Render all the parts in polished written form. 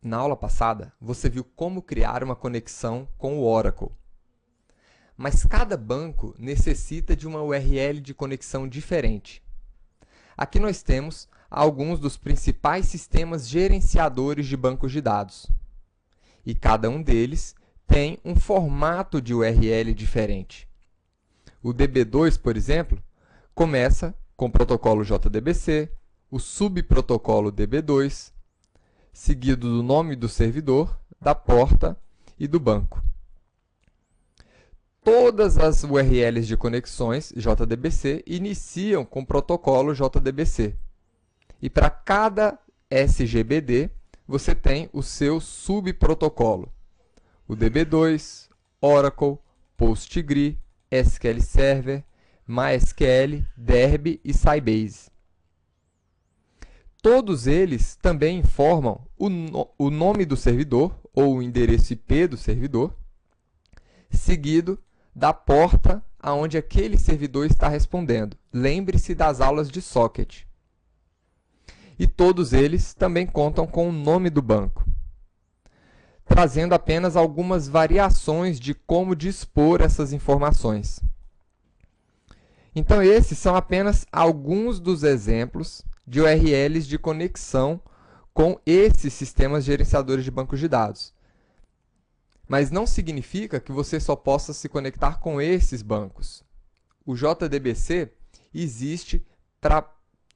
Na aula passada, você viu como criar uma conexão com o Oracle. Mas cada banco necessita de uma URL de conexão diferente. Aqui nós temos alguns dos principais sistemas gerenciadores de bancos de dados. E cada um deles tem um formato de URL diferente. O DB2, por exemplo, começa com o protocolo JDBC, o subprotocolo DB2, seguido do nome do servidor, da porta e do banco. Todas as URLs de conexões JDBC iniciam com o protocolo JDBC. E para cada SGBD, você tem o seu subprotocolo. O DB2, Oracle, PostgreSQL, SQL Server, MySQL, Derby e Sybase. Todos eles também informam o nome do servidor, ou o endereço IP do servidor, seguido da porta aonde aquele servidor está respondendo. Lembre-se das aulas de socket. E todos eles também contam com o nome do banco, trazendo apenas algumas variações de como dispor essas informações. Então, esses são apenas alguns dos exemplos de URLs de conexão com esses sistemas gerenciadores de bancos de dados. Mas não significa que você só possa se conectar com esses bancos. O JDBC existe para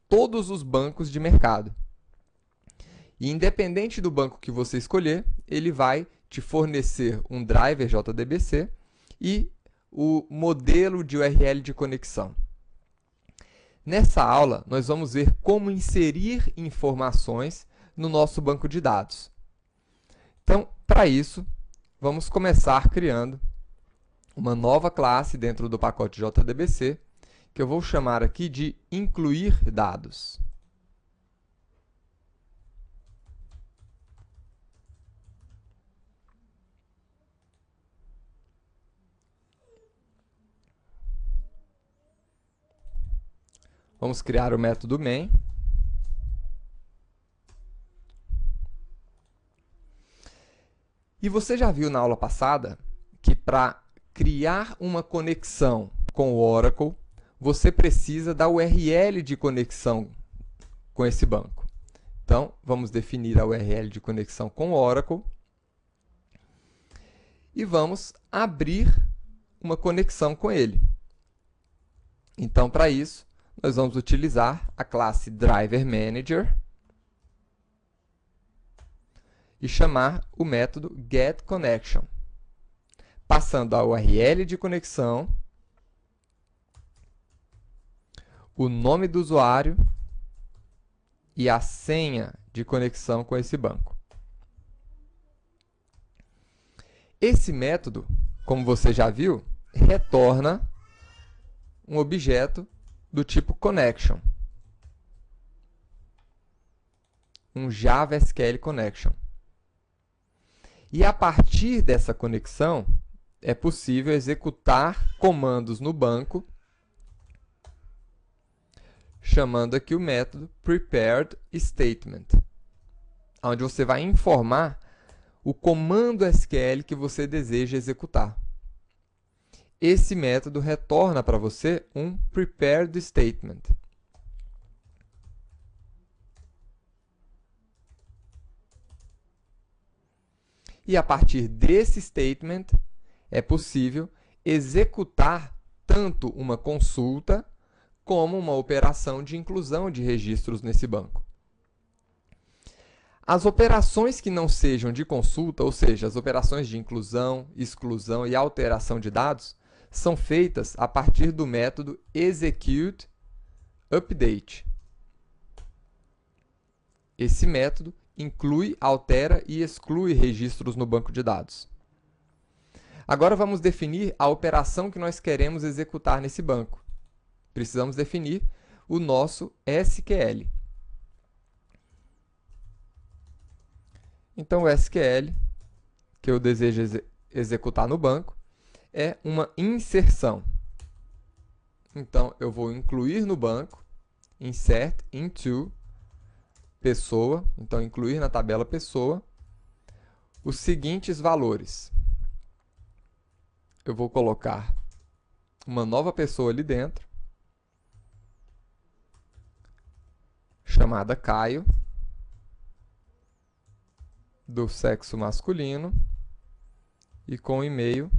todos os bancos de mercado. E independente do banco que você escolher, ele vai te fornecer um driver JDBC e o modelo de URL de conexão. Nessa aula, nós vamos ver como inserir informações no nosso banco de dados. Então, para isso, vamos começar criando uma nova classe dentro do pacote JDBC, que eu vou chamar aqui de incluir dados. Vamos criar o método main. E você já viu na aula passada que para criar uma conexão com o Oracle, você precisa da URL de conexão com esse banco. Então, vamos definir a URL de conexão com o Oracle e vamos abrir uma conexão com ele. Então, para isso, nós vamos utilizar a classe DriverManager e chamar o método getConnection, passando a URL de conexão, o nome do usuário e a senha de conexão com esse banco. Esse método, como você já viu, retorna um objeto do tipo connection, um Java SQL connection. E a partir dessa conexão, é possível executar comandos no banco, chamando aqui o método preparedStatement, onde você vai informar o comando SQL que você deseja executar. Esse método retorna para você um preparedStatement. E a partir desse statement, é possível executar tanto uma consulta como uma operação de inclusão de registros nesse banco. As operações que não sejam de consulta, ou seja, as operações de inclusão, exclusão e alteração de dados, são feitas a partir do método executeUpdate. Esse método inclui, altera e exclui registros no banco de dados. Agora vamos definir a operação que nós queremos executar nesse banco. Precisamos definir o nosso SQL. Então, o SQL que eu desejo executar no banco é uma inserção. Então, eu vou incluir no banco, insert into pessoa, então incluir na tabela pessoa, os seguintes valores. Eu vou colocar uma nova pessoa ali dentro, chamada Caio, do sexo masculino, e com o e-mail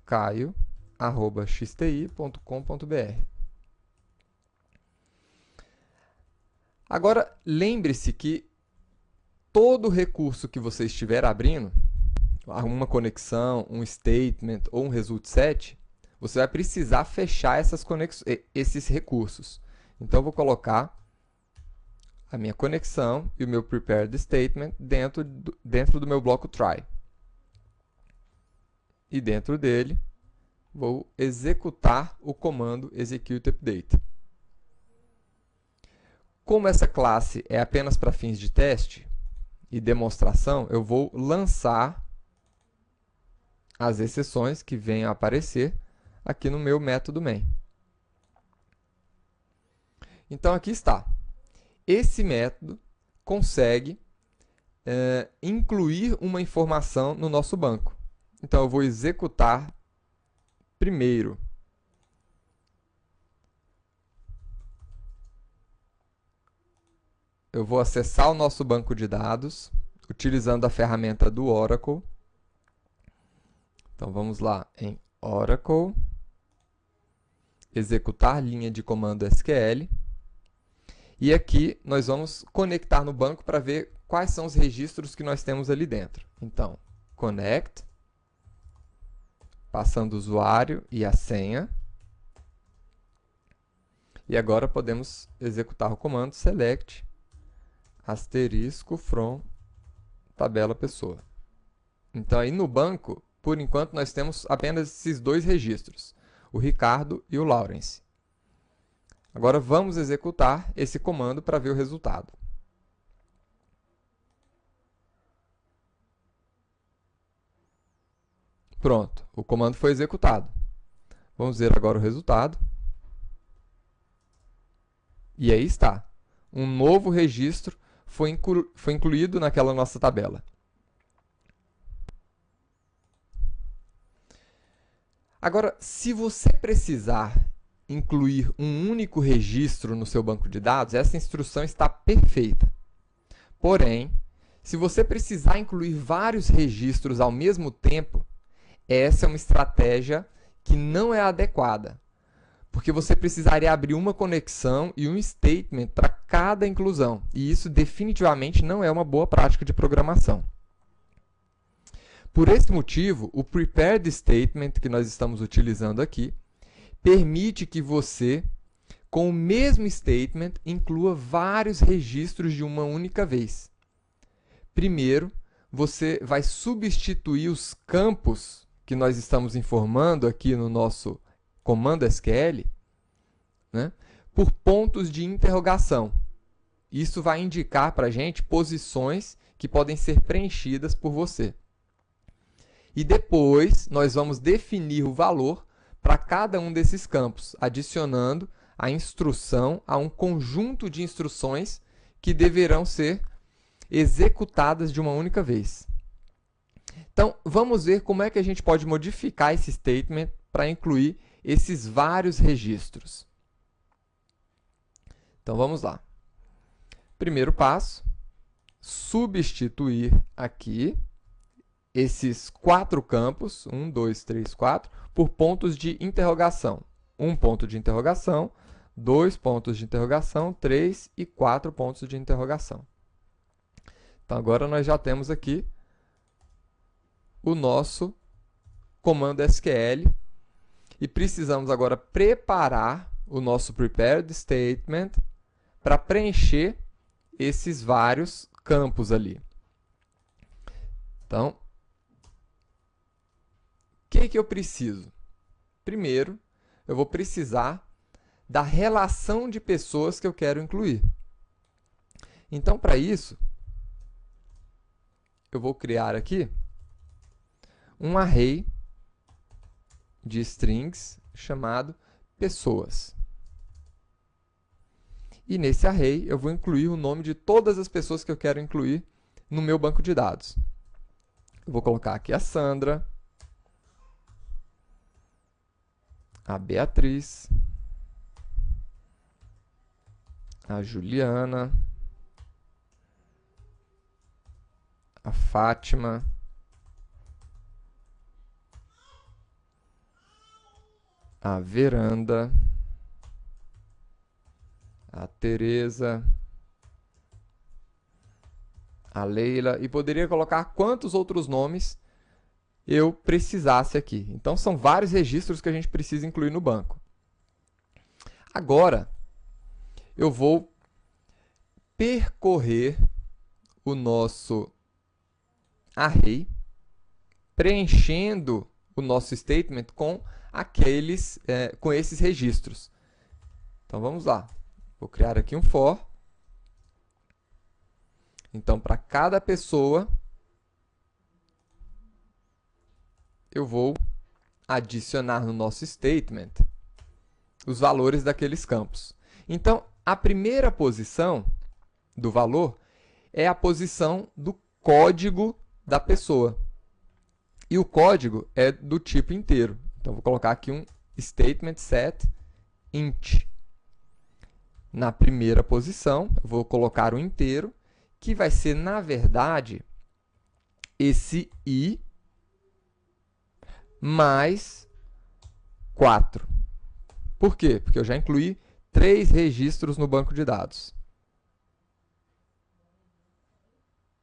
caio@xti.com.br. Agora, lembre-se que todo recurso que você estiver abrindo, uma conexão, um statement ou um result set, você vai precisar fechar esses recursos. Então, eu vou colocar a minha conexão e o meu prepared statement dentro do meu bloco try. E dentro dele, vou executar o comando execute update. Como essa classe é apenas para fins de teste e demonstração, eu vou lançar as exceções que venham a aparecer aqui no meu método main. Então, aqui está. Esse método consegue incluir uma informação no nosso banco. Então, eu vou executar primeiro eu vou acessar o nosso banco de dados utilizando a ferramenta do Oracle. Então, vamos lá em Oracle, executar linha de comando SQL. E aqui nós vamos conectar no banco para ver quais são os registros que nós temos ali dentro. Então, connect, passando o usuário e a senha. E agora podemos executar o comando select asterisco from tabela pessoa. Então, aí no banco, por enquanto, nós temos apenas esses dois registros, o Ricardo e o Lawrence. Agora, vamos executar esse comando para ver o resultado. Pronto, o comando foi executado. Vamos ver agora o resultado. E aí está. Um novo registro foi incluído naquela nossa tabela. Agora, se você precisar incluir um único registro no seu banco de dados, essa instrução está perfeita. Porém, se você precisar incluir vários registros ao mesmo tempo, essa é uma estratégia que não é adequada, porque você precisaria abrir uma conexão e um statement para cada inclusão, e isso definitivamente não é uma boa prática de programação. Por esse motivo, o prepared statement que nós estamos utilizando aqui permite que você, com o mesmo statement, inclua vários registros de uma única vez. Primeiro, você vai substituir os campos que nós estamos informando aqui no nosso comando SQL, né, por pontos de interrogação. Isso vai indicar para a gente posições que podem ser preenchidas por você. E depois, nós vamos definir o valor para cada um desses campos, adicionando a instrução a um conjunto de instruções que deverão ser executadas de uma única vez. Então, vamos ver como é que a gente pode modificar esse statement para incluir esses vários registros. Então, vamos lá. Primeiro passo, substituir aqui esses 4 campos, 1, 2, 3, 4, por pontos de interrogação. 1 ponto de interrogação, 2 pontos de interrogação, 3 e 4 pontos de interrogação. Então, agora nós já temos aqui o nosso comando SQL e precisamos agora preparar o nosso prepared statement para preencher esses vários campos ali. Então, o que eu preciso? Primeiro, eu vou precisar da relação de pessoas que eu quero incluir. Então, para isso, eu vou criar aqui um array de strings chamado pessoas. E nesse array, eu vou incluir o nome de todas as pessoas que eu quero incluir no meu banco de dados. Eu vou colocar aqui a Sandra, a Beatriz, a Juliana, a Fátima, a Veranda, a Tereza, a Leila, e poderia colocar quantos outros nomes eu precisasse aqui. Então, são vários registros que a gente precisa incluir no banco. Agora, eu vou percorrer o nosso array, preenchendo o nosso statement com com esses registros. Então, vamos lá. Vou criar aqui um for. Então, para cada pessoa, eu vou adicionar no nosso statement os valores daqueles campos. Então, a primeira posição do valor é a posição do código da pessoa. E o código é do tipo inteiro. Então, vou colocar aqui um statement set int. Na primeira posição, eu vou colocar o inteiro, que vai ser, na verdade, esse i mais 4. Por quê? Porque eu já incluí 3 registros no banco de dados.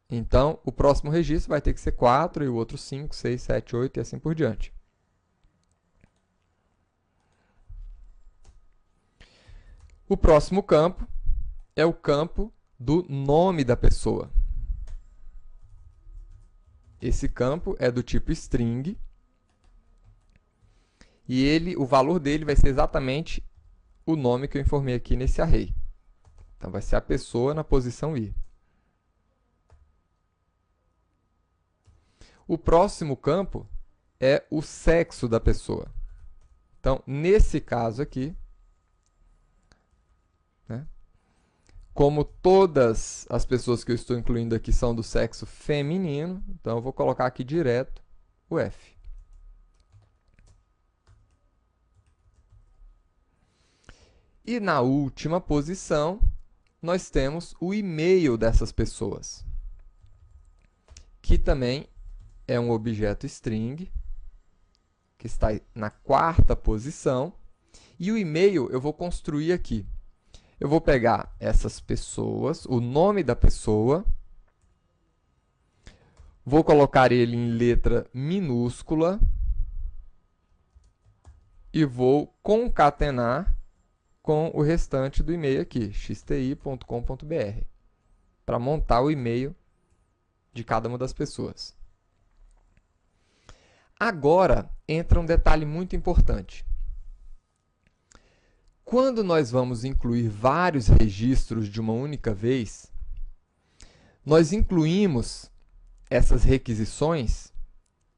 Então, o próximo registro vai ter que ser 4, e o outro 5, 6, 7, 8 e assim por diante. O próximo campo é o campo do nome da pessoa. Esse campo é do tipo string, e o valor dele vai ser exatamente o nome que eu informei aqui nesse array. Então, vai ser a pessoa na posição i. O próximo campo é o sexo da pessoa. Então, nesse caso aqui, como todas as pessoas que eu estou incluindo aqui são do sexo feminino, então eu vou colocar aqui direto o F. E na última posição, nós temos o e-mail dessas pessoas, que também é um objeto string, que está na 4ª posição, e o e-mail eu vou construir aqui. Eu vou pegar essas pessoas, o nome da pessoa, vou colocar ele em letra minúscula e vou concatenar com o restante do e-mail aqui, xti.com.br, para montar o e-mail de cada uma das pessoas. Agora entra um detalhe muito importante. Quando nós vamos incluir vários registros de uma única vez, nós incluímos essas requisições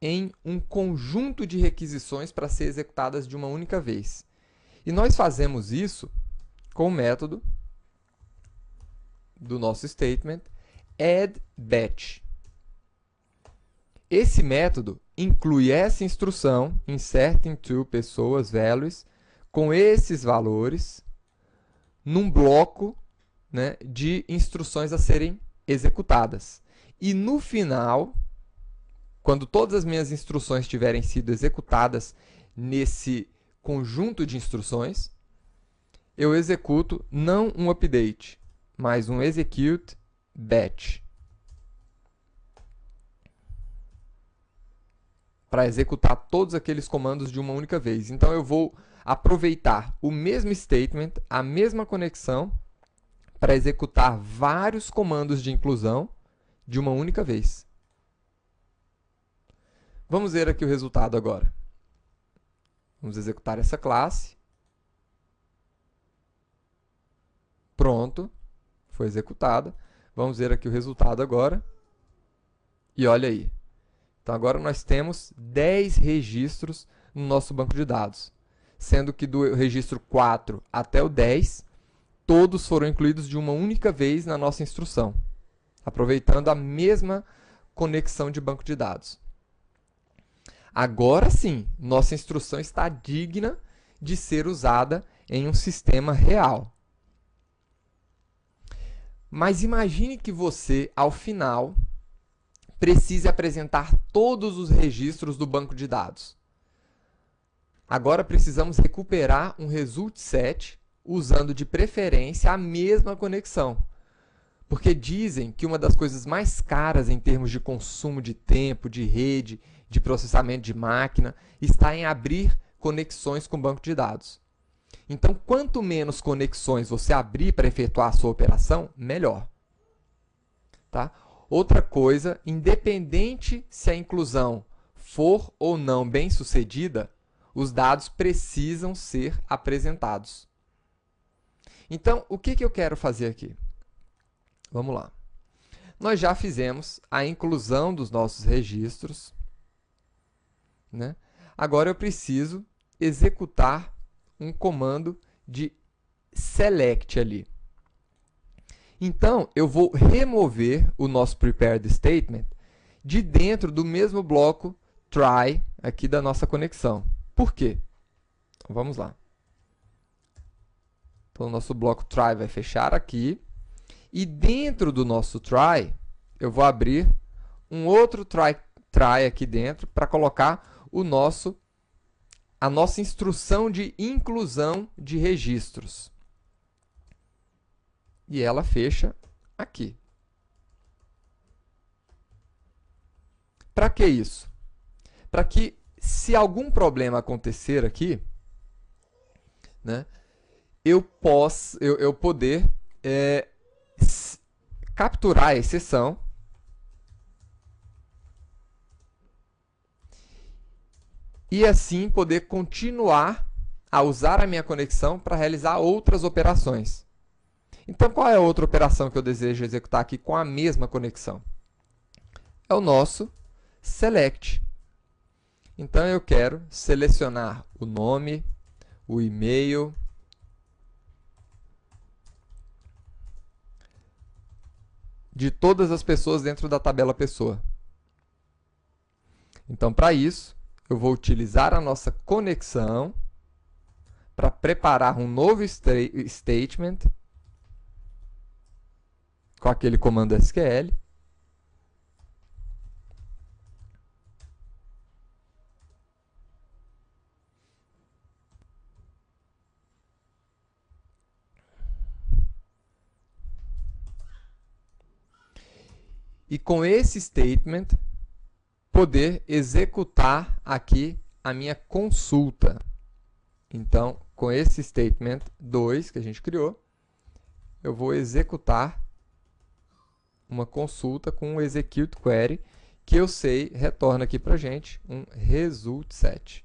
em um conjunto de requisições para ser executadas de uma única vez. E nós fazemos isso com o método do nosso statement addBatch. Esse método inclui essa instrução, insertInto pessoas values, com esses valores, num bloco, né, de instruções a serem executadas. E no final, quando todas as minhas instruções tiverem sido executadas nesse conjunto de instruções, eu executo não um update, mas um execute batch, para executar todos aqueles comandos de uma única vez. Então, eu vou aproveitar o mesmo statement, a mesma conexão, para executar vários comandos de inclusão de uma única vez. Vamos ver aqui o resultado agora. Vamos executar essa classe. Pronto, foi executada. Vamos ver aqui o resultado agora. E olha aí. Então, agora nós temos 10 registros no nosso banco de dados, sendo que do registro 4 até o 10, todos foram incluídos de uma única vez na nossa instrução. aproveitando a mesma conexão de banco de dados. Agora sim, nossa instrução está digna de ser usada em um sistema real. Mas imagine que você, ao final, precise apresentar todos os registros do banco de dados. Agora precisamos recuperar um result set usando de preferência a mesma conexão. Porque dizem que uma das coisas mais caras em termos de consumo de tempo, de rede, de processamento de máquina, está em abrir conexões com o banco de dados. Então, quanto menos conexões você abrir para efetuar a sua operação, melhor. Tá? Outra coisa, independente se a inclusão for ou não bem sucedida, os dados precisam ser apresentados. Então, o que eu quero fazer aqui? Vamos lá. Nós já fizemos a inclusão dos nossos registros, né? Agora eu preciso executar um comando de select ali. Então, eu vou remover o nosso prepared statement de dentro do mesmo bloco try aqui da nossa conexão. Por quê? Então, vamos lá. Então, o nosso bloco try vai fechar aqui. E dentro do nosso try, eu vou abrir um outro try aqui dentro para colocar a nossa instrução de inclusão de registros. E ela fecha aqui. Para que isso? Para que, se algum problema acontecer aqui, né, eu poder capturar a exceção e assim poder continuar a usar a minha conexão para realizar outras operações. Então, qual é a outra operação que eu desejo executar aqui com a mesma conexão? É o nosso select. Então, eu quero selecionar o nome, o e-mail, de todas as pessoas dentro da tabela pessoa. Então, para isso, eu vou utilizar a nossa conexão para preparar um novo statement com aquele comando SQL. E com esse statement, poder executar aqui a minha consulta. Então, com esse statement 2 que a gente criou, eu vou executar uma consulta com o execute query, que eu sei retorna aqui para a gente um result set.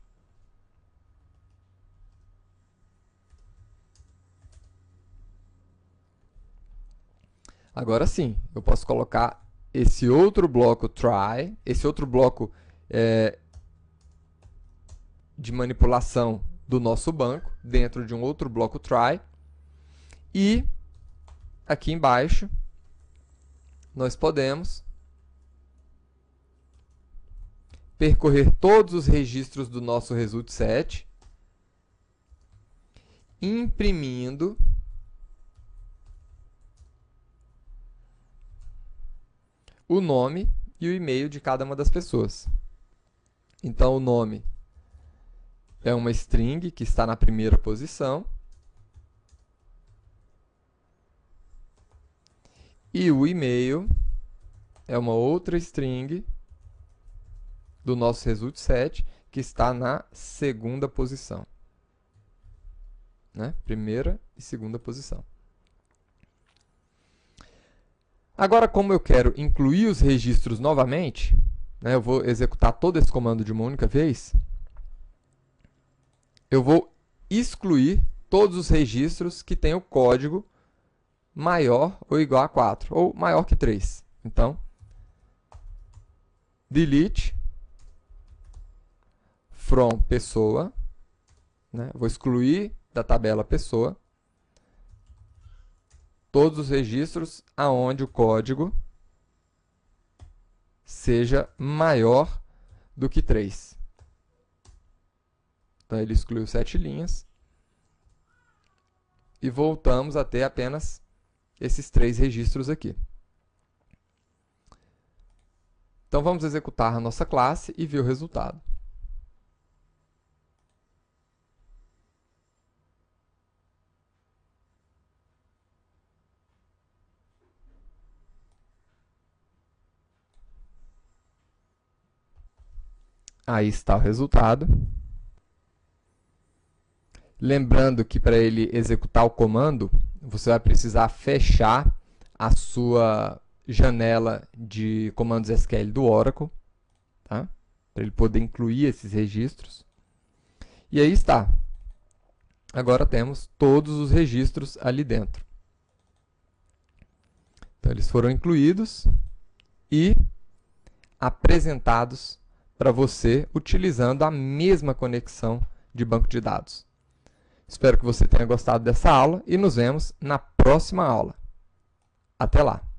Agora sim, eu posso colocar esse outro bloco try, esse outro bloco de manipulação do nosso banco, dentro de um outro bloco try. E aqui embaixo, nós podemos percorrer todos os registros do nosso result set, imprimindo o nome e o e-mail de cada uma das pessoas. Então, o nome é uma string que está na primeira posição. E o e-mail é uma outra string do nosso result set que está na segunda posição. Né? Primeira e segunda posição. Agora, como eu quero incluir os registros novamente, né, eu vou executar todo esse comando de uma única vez, eu vou excluir todos os registros que têm o código maior ou igual a 4, ou maior que 3. Então, delete from pessoa, né? Vou excluir da tabela pessoa todos os registros aonde o código seja maior do que 3. Então, ele excluiu 7 linhas. E voltamos a ter apenas esses 3 registros aqui. Então, vamos executar a nossa classe e ver o resultado. Aí está o resultado. Lembrando que para ele executar o comando, você vai precisar fechar a sua janela de comandos SQL do Oracle, tá? Para ele poder incluir esses registros. E aí está. Agora temos todos os registros ali dentro. Então, eles foram incluídos e apresentados para você utilizando a mesma conexão de banco de dados. Espero que você tenha gostado dessa aula e nos vemos na próxima aula. Até lá!